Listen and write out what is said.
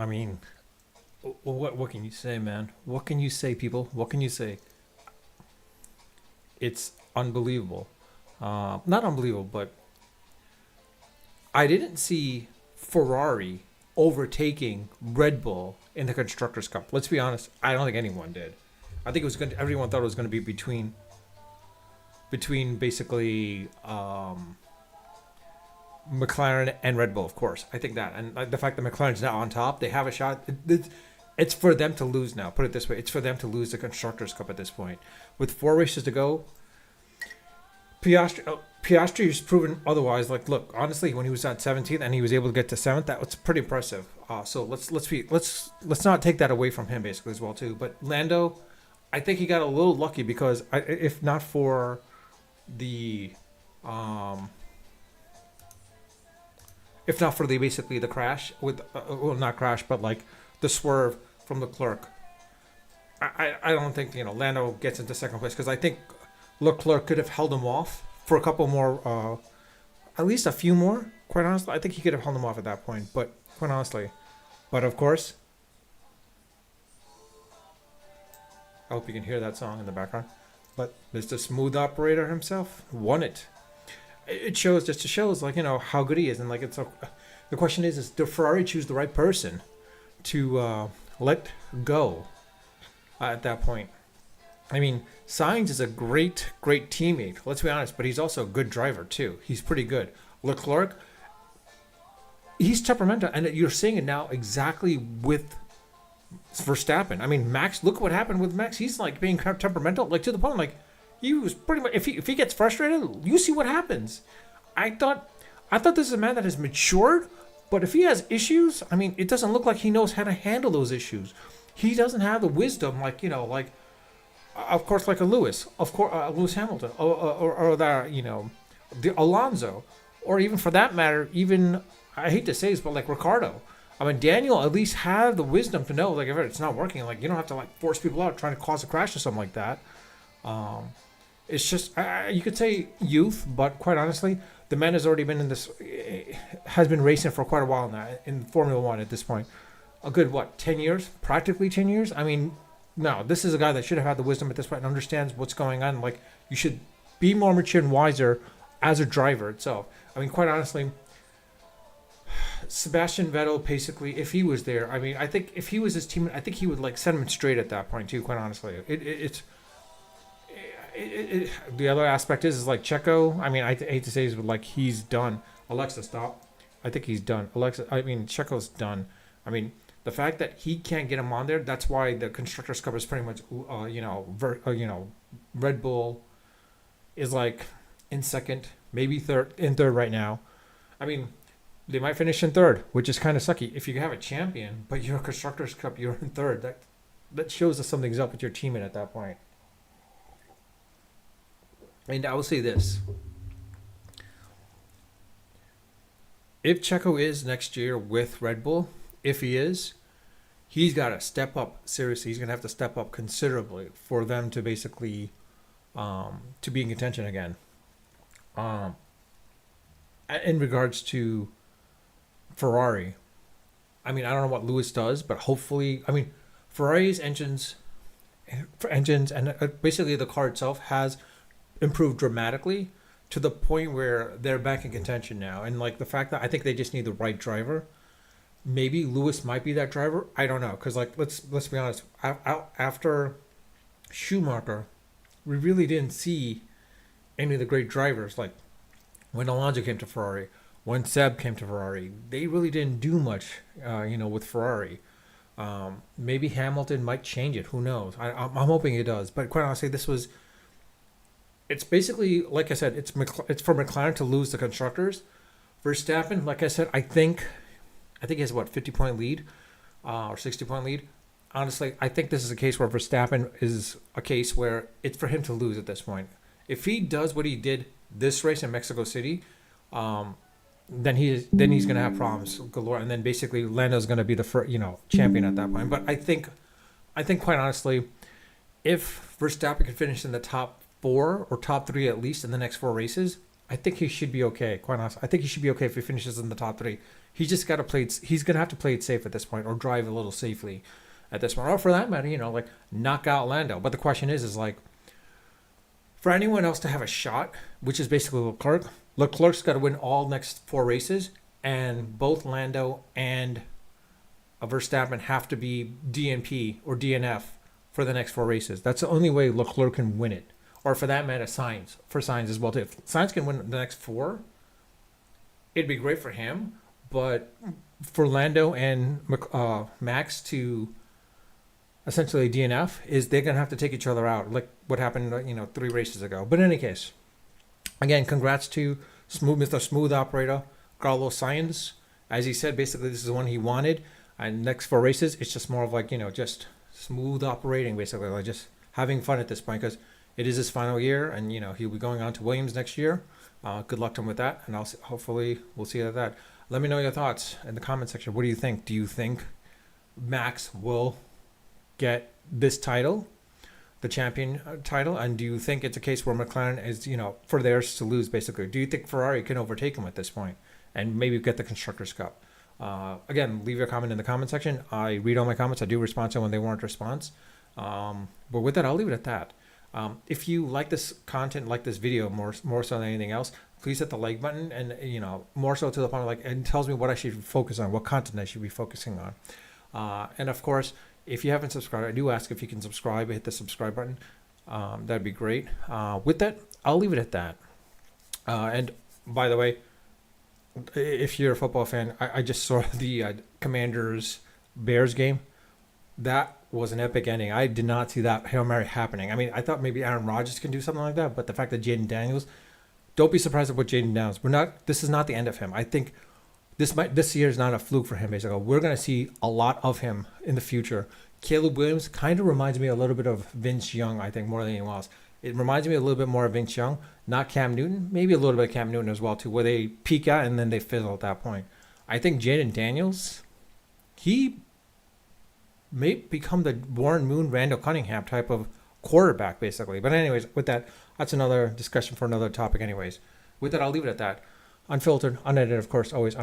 I mean, what can you say, man? What can you say, people? What can you say? It's unbelievable. Not unbelievable, but I didn't see Ferrari overtaking Red Bull in the Constructors' Cup. Let's be honest. I don't think anyone did. I think it was going. Everyone thought it was going to be between basically McLaren and Red Bull, of course. I think that, and the fact that McLaren's now on top, they have a shot. It's for them to lose now. Put it this way: it's for them to lose the Constructors' Cup at this point. With 4 races to go, Piastri has proven otherwise. Like, look, honestly, when he was at 17th and he was able to get to 7th, that was pretty impressive. So let's not take that away from him, basically, as well too. But Lando, I think he got a little lucky because if not for the um, if not for the basically the crash with well, not crash, but like the swerve from the clerk, I don't think Lando gets into second place because I think Leclerc could have held him off for a couple more, at least a few more. Quite honestly, I think he could have held him off at that point. But quite honestly, but of course, I hope you can hear that song in the background. But Mr. Smooth Operator himself won it. It shows just shows like how good he is, and like the question is did Ferrari choose the right person to let go at that point? I mean, Sainz is a great teammate. Let's be honest, but he's also a good driver too. He's pretty good. Leclerc, he's temperamental, and you're seeing it now exactly with Verstappen. I mean, Max. Look what happened with Max. He's like being temperamental, like to the point like he was pretty much. If he gets frustrated, you see what happens. I thought this is a man that has matured, but if he has issues, I mean, it doesn't look like he knows how to handle those issues. He doesn't have the wisdom, like of course, like a Lewis, of course, Lewis Hamilton, or that the Alonso, or even for that matter, even I hate to say this, but like Ricardo. I mean, Daniel at least had the wisdom to know, like, if it's not working, like, you don't have to like force people out trying to cause a crash or something like that. It's just you could say youth, but quite honestly, the man has already been in this, has been racing for quite a while now in Formula One at this point. A good 10 years, practically 10 years. I mean, no, this is a guy that should have had the wisdom at this point and understands what's going on. Like, you should be more mature and wiser as a driver itself. I mean, quite honestly, Sebastian Vettel, basically, if he was there, I mean, I think if he was his teammate, I think he would like set him straight at that point too. Quite honestly, the other aspect is like Checo. I mean, I hate to say this, but like he's done. Alexa, stop. I think he's done. Alexa, I mean, Checo's done. I mean, the fact that he can't get him on there, that's why the Constructors' Cup is pretty much, Red Bull is like in second, maybe third right now. I mean, they might finish in third, which is kind of sucky. If you have a champion, but you're a Constructors' Cup, you're in third. That shows that something's up with your teammate at that point. And I will say this. If Checo is next year with Red Bull, if he is, he's got to step up. Seriously, he's going to have to step up considerably for them to basically to be in contention again. In regards to Ferrari, I mean, I don't know what Lewis does, but hopefully, I mean, Ferrari's engines and basically the car itself has improved dramatically to the point where they're back in contention now. And like the fact that I think they just need the right driver. Maybe Lewis might be that driver. I don't know, because like let's be honest. After Schumacher, we really didn't see any of the great drivers. Like when Alonso came to Ferrari, when Seb came to Ferrari, they really didn't do much. With Ferrari. Maybe Hamilton might change it. Who knows? I'm hoping it does. But quite honestly, it's basically, like I said, it's for McLaren to lose the constructors. Verstappen, like I said, I think he has 50-point lead, or 60-point lead. Honestly, I think this is a case where Verstappen is a case where it's for him to lose at this point. If he does what he did this race in Mexico City, then he's going to have problems galore, and then basically Lando's going to be the first, champion at that point. But I think quite honestly, if Verstappen can finish in the top 4 or top 3 at least in the next 4 races, I think he should be okay. Quite honest, I think he should be okay if he finishes in the top three. He just got to play it. He's gonna have to play it safe at this point, or drive a little safely at this point, or for that matter, like knock out Lando. But the question is like for anyone else to have a shot, which is basically Leclerc. Leclerc's got to win all next 4 races, and both Lando and Verstappen have to be DNP or DNF for the next 4 races. That's the only way Leclerc can win it. Or for that matter, Sainz. For Sainz as well too. If Sainz can win the next 4, it'd be great for him. But for Lando and Max to essentially DNF, is they're gonna have to take each other out, like what happened 3 races ago. But in any case, again, congrats to Mr. Smooth Operator Carlos Sainz. As he said, basically this is the one he wanted. And next 4 races, it's just more of like just smooth operating, basically, like just having fun at this point, because it is his final year, and he'll be going on to Williams next year. Good luck to him with that, and hopefully we'll see that. Let me know your thoughts in the comment section. What do you think? Do you think Max will get this title, the champion title, and do you think it's a case where McLaren is for theirs to lose, basically? Do you think Ferrari can overtake him at this point and maybe get the Constructors' Cup? Again, leave your comment in the comment section. I read all my comments. I do respond to when they warrant response. But with that, I'll leave it at that. If you like this content, like this video more so than anything else, please hit the like button, and more so to the point of it tells me what I should focus on, what content I should be focusing on. And of course, if you haven't subscribed, I do ask if you can subscribe. Hit the subscribe button. That'd be great. With that, I'll leave it at that. And by the way, if you're a football fan, I just saw the Commanders Bears game. That was an epic ending. I did not see that Hail Mary happening. I mean, I thought maybe Aaron Rodgers can do something like that, but the fact that Jaden Daniels, don't be surprised about Jaden Daniels. This is not the end of him. I think this year is not a fluke for him, basically. We're going to see a lot of him in the future. Caleb Williams kind of reminds me a little bit of Vince Young, I think, more than anyone else. It reminds me a little bit more of Vince Young, not Cam Newton. Maybe a little bit of Cam Newton as well, too, where they peak out and then they fizzle at that point. I think Jaden Daniels, he may become the Warren Moon, Randall Cunningham type of quarterback, basically. But anyways, with that, that's another discussion for another topic anyways. With that, I'll leave it at that. Unfiltered, unedited, of course, always